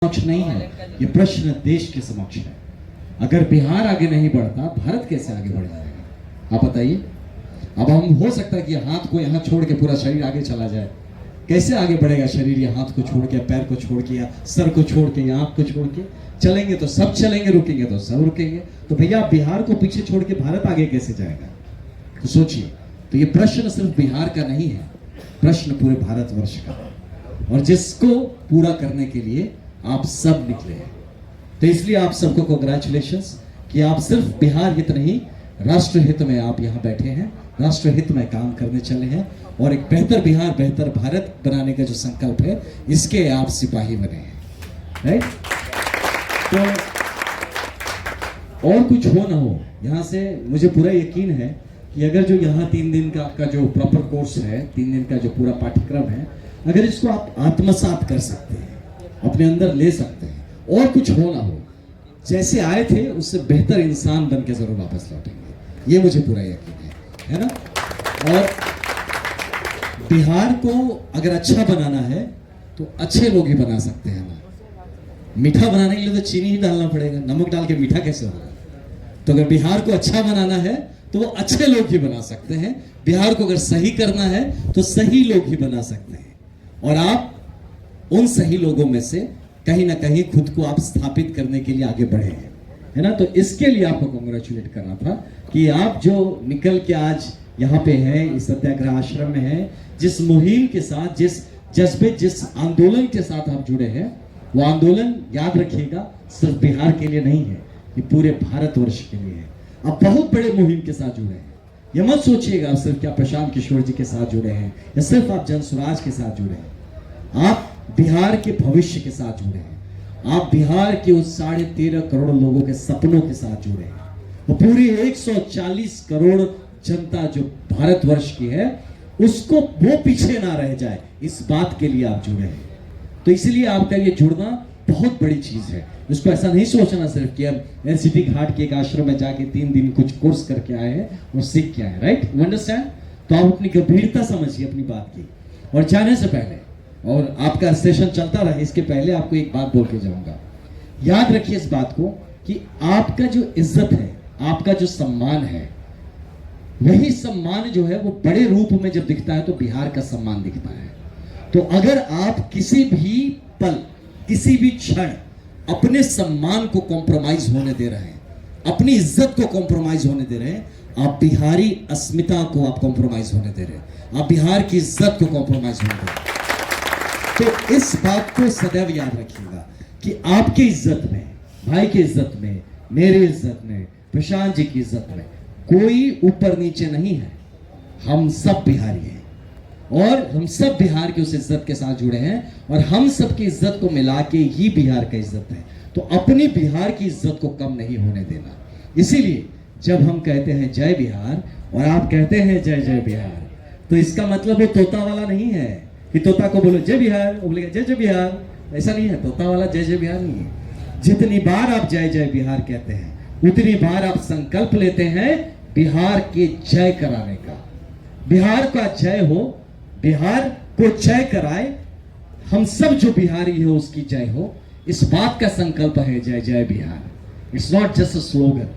समक्ष नहीं है, ये प्रश्न देश के समक्ष है। अगर बिहार आगे नहीं बढ़ता, भारत कैसे आगे बढ़ जाएगा? आप बताइए। अब हम हो सकता है कि हाथ को यहाँ छोड़ के पूरा शरीर आगे चला जाए, कैसे आगे बढ़ेगा शरीर? ये हाथ को छोड़ के, पैर को छोड़ के, या सर को छोड़ के, या आंख को छोड़ के चलेंगे तो सब चलेंगे, रुकेंगे तो सब रुकेंगे। तो भैया बिहार को पीछे छोड़ के भारत आगे कैसे जाएगा? तो सोचिए। तो ये प्रश्न सिर्फ बिहार का नहीं है, प्रश्न पूरे भारतवर्ष का है, और जिसको पूरा करने के लिए आप सब निकले हैं। तो इसलिए आप सबको कांग्रेचुलेशंस कि आप सिर्फ बिहार हित नहीं, राष्ट्र हित में आप यहाँ बैठे हैं, राष्ट्र हित में काम करने चले हैं, और एक बेहतर बिहार, बेहतर भारत बनाने का जो संकल्प है, इसके आप सिपाही बने हैं, राइट? तो और कुछ हो ना हो, यहाँ से मुझे पूरा यकीन है कि अगर जो यहाँ 3 दिन का आपका जो प्रॉपर कोर्स है, 3 दिन का जो पूरा पाठ्यक्रम है, अगर इसको आप आत्मसात कर सकते हैं, अपने अंदर ले सकते हैं, और कुछ हो ना हो, जैसे आए थे उससे बेहतर इंसान बन के जरूर वापस लौटेंगे, ये मुझे पूरा यकीन है ना? और बिहार को अगर अच्छा बनाना है तो अच्छे लोग ही बना सकते हैं ना। मीठा बनाने के लिए तो चीनी ही डालना पड़ेगा, नमक डाल के मीठा कैसे होगा? तो अगर बिहार को अच्छा बनाना है तो वो अच्छे लोग ही बना सकते हैं। बिहार को अगर सही करना है तो सही लोग ही बना सकते हैं, और आप उन सही लोगों में से कहीं ना कहीं खुद को आप स्थापित करने के लिए आगे बढ़े हैं, है ना? तो इसके लिए आपको कांग्रेचुलेट करना था कि आप जो निकल के आज यहाँ पे हैं, इस सत्याग्रह आश्रम में हैं, जिस मुहिम के साथ, जिस जज्बे, जिस आंदोलन के साथ आप जुड़े हैं, वो आंदोलन याद रखिएगा सिर्फ बिहार के लिए नहीं है, ये पूरे भारतवर्ष के लिए है। आप बहुत बड़े मुहिम के साथ जुड़े हैं। ये मत सोचिएगा सिर्फ क्या प्रशांत किशोर जी के साथ जुड़े हैं, या सिर्फ आप जनसुराज के साथ जुड़े हैं। आप बिहार के भविष्य के साथ जुड़े हैं, आप बिहार के उस 13.5 करोड़ लोगों के सपनों के साथ जुड़े हैं, वो पूरी 140 करोड़ जनता जो भारतवर्ष की है, उसको वो पीछे ना रह जाए, इस बात के लिए आप जुड़े हैं। तो इसलिए आपका ये जुड़ना बहुत बड़ी चीज है। उसको ऐसा नहीं सोचना सिर्फ कि अब एनसीटी घाट के एक आश्रम में जाके 3 दिन कुछ कोर्स करके आए हैं और सीख के आए, राइट? You understand? तो आप अपनी गंभीरता समझिए अपनी बात की। और जाने से पहले, और आपका सेशन चलता रहे, इसके पहले आपको एक बात बोल के जाऊंगा। याद रखिए इस बात को कि आपका जो इज्जत है, आपका जो सम्मान है, वही सम्मान जो है वो बड़े रूप में जब दिखता है तो बिहार का सम्मान दिखता है। तो अगर आप किसी भी पल, किसी भी क्षण अपने सम्मान को कॉम्प्रोमाइज होने दे रहे हैं, अपनी इज्जत को कॉम्प्रोमाइज होने दे रहे हैं, आप बिहारी अस्मिता को आप कॉम्प्रोमाइज होने दे रहे हैं, आप बिहार की इज्जत को कॉम्प्रोमाइज होने दे रहे हैं। तो इस बात को सदैव याद रखिएगा कि आपकी इज्जत में, भाई की इज्जत में, मेरी इज्जत में, प्रशांत जी की इज्जत में कोई ऊपर नीचे नहीं है। हम सब बिहारी हैं, और हम सब बिहार की उस इज्जत के साथ जुड़े हैं, और हम सब की इज्जत को मिला के ही बिहार का इज्जत है। तो अपनी बिहार की इज्जत को कम नहीं होने देना। इसीलिए जब हम कहते हैं जय बिहार और आप कहते हैं जय जय बिहार, तो इसका मतलब वो तोता वाला नहीं है कि तोता को बोलो जय बिहार, वो बोलेगा जय जय बिहार। ऐसा नहीं है, तोता वाला जय जय बिहार नहीं है। जितनी बार आप जय जय बिहार कहते हैं, उतनी बार आप संकल्प लेते हैं बिहार के जय कराने का। बिहार का जय हो, बिहार को जय कराए, हम सब जो बिहारी हो उसकी जय हो, इस बात का संकल्प है जय जय Bihar. It's not just a slogan,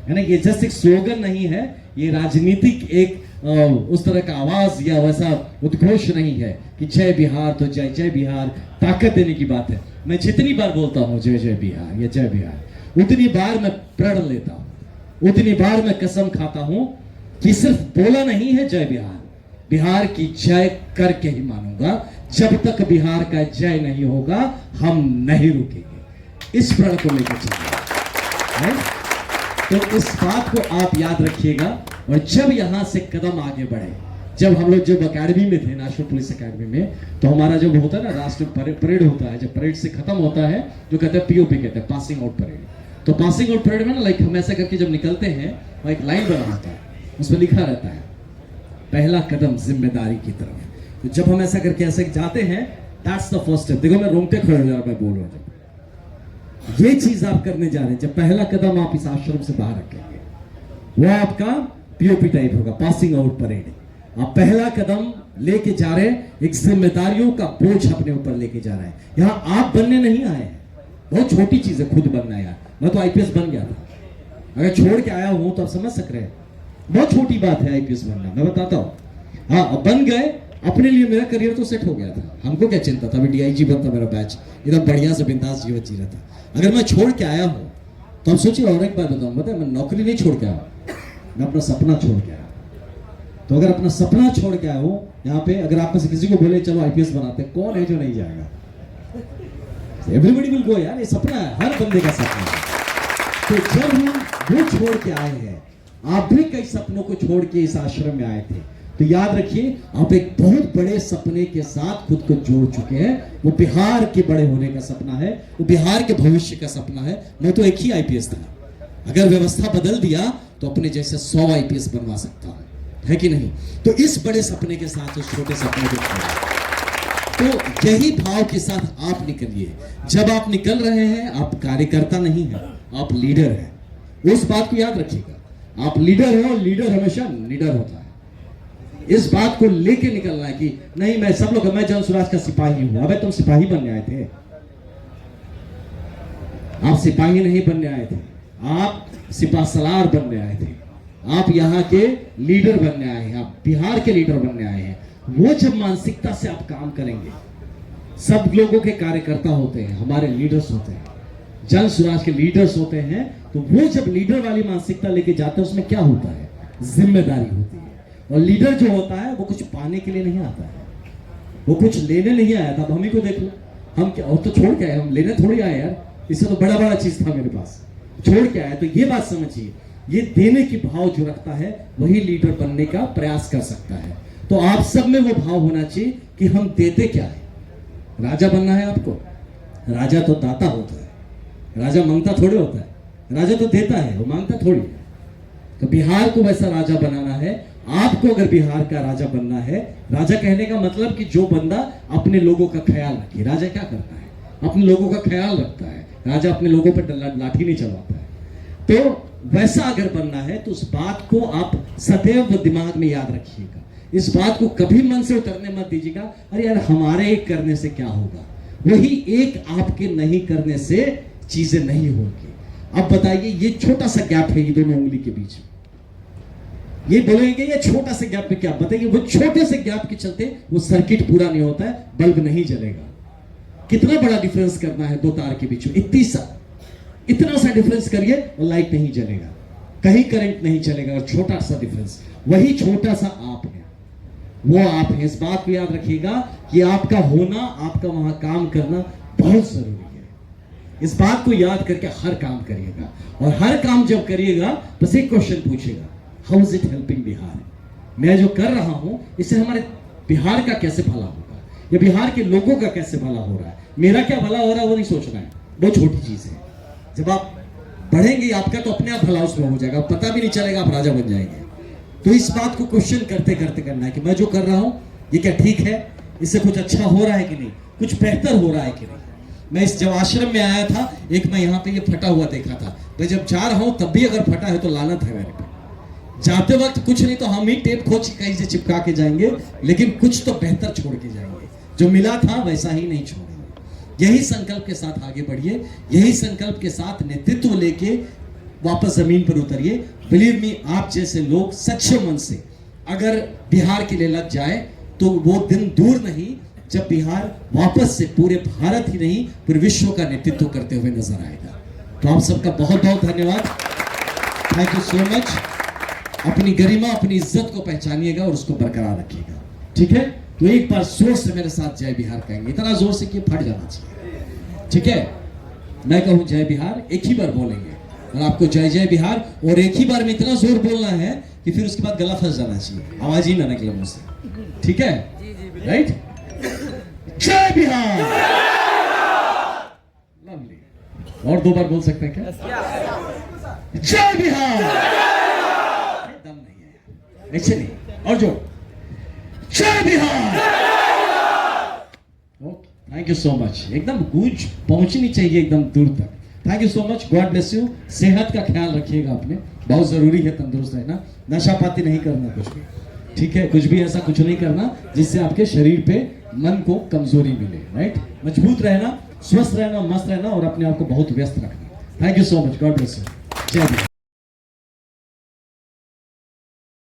है ना? ये जस्ट एक स्लोगन नहीं है, ये राजनीतिक एक उस तरह का आवाज या वैसा उद्घोष नहीं है कि जय बिहार तो जय जय बिहार ताकत देने की बात है। मैं जितनी बार बोलता हूं जय जय बिहार या जय बिहार, उतनी बार मैं प्रण लेता हूं, उतनी बार मैं कसम खाता हूं कि सिर्फ बोला नहीं है जय बिहार, बिहार की जय करके ही मानूंगा। जब तक बिहार का जय नहीं होगा हम नहीं रुकेंगे। इस प्रण को लेकर चलिए। तो इस बात को आप याद रखिएगा। और जब यहां से कदम आगे बढ़े, जब हम लोग जब अकेडमी में थे, नेशनल पुलिस अकेडमी में, तो हमारा जब होता है ना राष्ट्र परेड होता है, जब परेड से खत्म होता है जो कहते हैं पीओपी, कहते हैं पासिंग आउट परेड। तो पासिंग आउट परेड में ना लाइक हम ऐसा करके जब निकलते हैं, वहां एक लाइन बना होता है, उसमें लिखा रहता है पहला कदम जिम्मेदारी की तरफ। तो जब हम ऐसा करके ऐसे जाते हैं, दैट्स द फर्स्ट स्टेप। देखो मैं रोंगटे खड़े हो जा रहा, मैं बोल रहा हूं, ये चीज आप करने जा रहे हैं। जब पहला कदम आप इस आश्रम से बाहर रखेंगे, वो आपका पीओपी टाइप होगा, पासिंग आउट परेड। आप पहला कदम लेके जा रहे हैं, एक जिम्मेदारियों का बोझ अपने ऊपर लेके जा रहे हैं। यहां आप बनने नहीं आए हैं, बहुत छोटी चीज है खुद बनना यार। मैं तो आईपीएस बन गया था, अगर छोड़ के आया हूं तो आप समझ सक रहे हैं, बहुत छोटी बात है आईपीएस बनना। मैं बताता हूँ, हाँ अब बन गए, अपने लिए मेरा करियर तो सेट हो गया था, हमको क्या चिंता था, अभी डीआईजी बनता मेरा बैच, एकदम बढ़िया से बिंदास जीवन जी रहा था। अगर मैं छोड़ के आया हूँ तो हम सोचिए, और एक बात बताऊँ, बताए मैं नौकरी नहीं छोड़ के आया, मैं अपना सपना छोड़ के आया। तो अगर अपना सपना छोड़ के आया हो यहाँ पे, अगर आप में से किसी को बोले चलो आईपीएस बनाते, कौन है जो नहीं जाएगा? एवरीबडी विल गो यार, ये सपना है, हर बंदे का सपना है। तो जब हम वो छोड़ के आए हैं, आप भी कई सपनों को छोड़ के इस आश्रम में आए थे, तो याद रखिए आप एक बहुत बड़े सपने के साथ खुद को जोड़ चुके हैं। वो बिहार के बड़े होने का सपना है, वो बिहार के भविष्य का सपना है। मैं तो एक ही आईपीएस था, अगर व्यवस्था बदल दिया तो अपने जैसे 100 आईपीएस बनवा सकता हूं, है कि नहीं? तो इस बड़े सपने के साथ उस छोटे सपने को छोड़िए। तो यही भाव के साथ आप निकलिए। जब आप निकल रहे हैं, आप कार्यकर्ता नहीं हैं, आप लीडर हैं। उस बात को याद रखिएगा, आप लीडर हैं और लीडर हमेशा निडर होता है। इस बात को लेके निकलना है कि नहीं मैं सब लोग, मैं जन स्वराज का सिपाही हूं। अबे तुम सिपाही बनने आए थे, आप सिपाही नहीं बनने आए थे, आप सिपा सलार बनने आए थे। आप यहाँ के लीडर बनने आए हैं, आप बिहार के लीडर बनने आए हैं। वो जब मानसिकता से आप काम करेंगे, सब लोगों के कार्यकर्ता होते हैं, हमारे लीडर्स होते हैं, जन स्वराज के लीडर्स होते हैं। तो वो जब लीडर वाली मानसिकता लेके जाते हैं, उसमें क्या होता है, जिम्मेदारी होती है। और लीडर जो होता है वो कुछ पाने के लिए नहीं आता है, वो कुछ लेने नहीं आया था। अब हम ही को देख लो, हम क्या और तो छोड़ के आए, हम लेने थोड़ी आए यार, इससे तो बड़ा बड़ा चीज था मेरे पास, छोड़ के आए। तो ये बात समझिए, ये देने की भाव जो रखता है वही लीडर बनने का प्रयास कर सकता है। तो आप सब में वो भाव होना चाहिए कि हम देते क्या है। राजा बनना है आपको, राजा तो दाता होता है, राजा मांगता थोड़े होता है, राजा तो देता है, वो मांगता थोड़ी है। तो बिहार को वैसा राजा बनाना है। आपको अगर बिहार का राजा बनना है, राजा कहने का मतलब कि जो बंदा अपने लोगों का ख्याल रखे। राजा क्या करता है, अपने लोगों का ख्याल रखता है। राजा अपने लोगों पर लाठी नहीं चलवाता है। तो वैसा अगर बनना है तो उस बात को आप सदैव दिमाग में याद रखिएगा। इस बात को कभी मन से उतरने मत दीजिएगा, अरे यार हमारे एक करने से क्या होगा। वही एक आपके नहीं करने से चीजें नहीं होंगी। अब बताइए, ये छोटा सा गैप है ये दोनों उंगली के बीच में, ये बोलेंगे ये छोटा सा गैप में क्या बताइए, वो छोटे से गैप के चलते वो सर्किट पूरा नहीं होता है, बल्ब नहीं जलेगा। कितना बड़ा डिफरेंस करना है दो तार के बीच में, इतना सा डिफरेंस करिए और लाइट नहीं जलेगा, कहीं करंट नहीं चलेगा। और छोटा सा डिफरेंस, वही छोटा सा आप है, वो आप है। इस बात को याद रखिएगा कि आपका होना, आपका वहां काम करना बहुत जरूरी है। इस बात को याद करके हर काम करिएगा। और हर काम जब करिएगा बस एक क्वेश्चन पूछिएगा, how is it helping Bihar? मैं जो कर रहा हूं इससे हमारे बिहार का कैसे भला होगा, या बिहार के लोगों का कैसे भला हो रहा है। मेरा क्या भला हो रहा है वो नहीं सोचना है, बहुत छोटी चीज है। जब आप बढ़ेंगे आपका तो अपने आप भला उसमें हो जाएगा, पता भी नहीं चलेगा, आप राजा बन जाएंगे। तो इस बात को क्वेश्चन करते करते करना है कि मैं जो कर रहा हूं ये क्या ठीक है, इससे कुछ अच्छा हो रहा है कि नहीं, कुछ बेहतर हो रहा है कि नहीं। मैं इस जब आश्रम में आया था, एक मैं यहाँ पे ये फटा हुआ देखा था, मैं जब जा रहा हूं तब भी अगर फटा है तो लानत है मेरे पे। जाते वक्त कुछ नहीं तो हम ही टेप खोज कहीं से चिपका के जाएंगे, लेकिन कुछ तो बेहतर छोड़ के जाएंगे। जो मिला था वैसा ही नहीं छोड़ेंगे। यही संकल्प के साथ आगे बढ़िए, यही संकल्प के साथ नेतृत्व लेके वापस जमीन पर उतरिए। बिलीव मी, आप जैसे लोग सच्चे मन से अगर बिहार के लिए लग जाए तो वो दिन दूर नहीं जब बिहार वापस से पूरे भारत ही नहीं पूरे विश्व का नेतृत्व करते हुए नजर आएगा। तो आप सबका बहुत बहुत धन्यवाद, थैंक यू सो मच। अपनी गरिमा, अपनी इज्जत को पहचानिएगा और उसको बरकरार रखिएगा, ठीक है? तो एक बार जोर से मेरे साथ जय बिहार कहेंगे, इतना जोर से कि फट जाना चाहिए, ठीक है? मैं कहूं जय बिहार, एक ही बार बोलेंगे और आपको जय जय बिहार, और एक ही बार में इतना जोर बोलना है कि फिर उसके बाद गला फंस जाना चाहिए, आवाज ही ना निकले मुझसे, ठीक है? राइट? जय बिहार, लवली। और दो बार बोल सकते हैं क्या? जय बिहार, दम नहीं है, ऐसे नहीं, और जो जय Bihar. Okay, thank you so much. एकदम गूंज पहुंचनी चाहिए एकदम दूर तक। Thank you so much, God bless you. सेहत का ख्याल रखिएगा अपने, बहुत जरूरी है तंदुरुस्त रहना। नशा पाती नहीं करना कुछ भी, ठीक है? कुछ भी ऐसा कुछ नहीं करना जिससे आपके शरीर पे, मन को कमजोरी मिले, राइट? मजबूत रहना, स्वस्थ रहना, मस्त रहना और अपने आप को बहुत व्यस्त रखना। Thank you so much, God bless you. जय हिंद।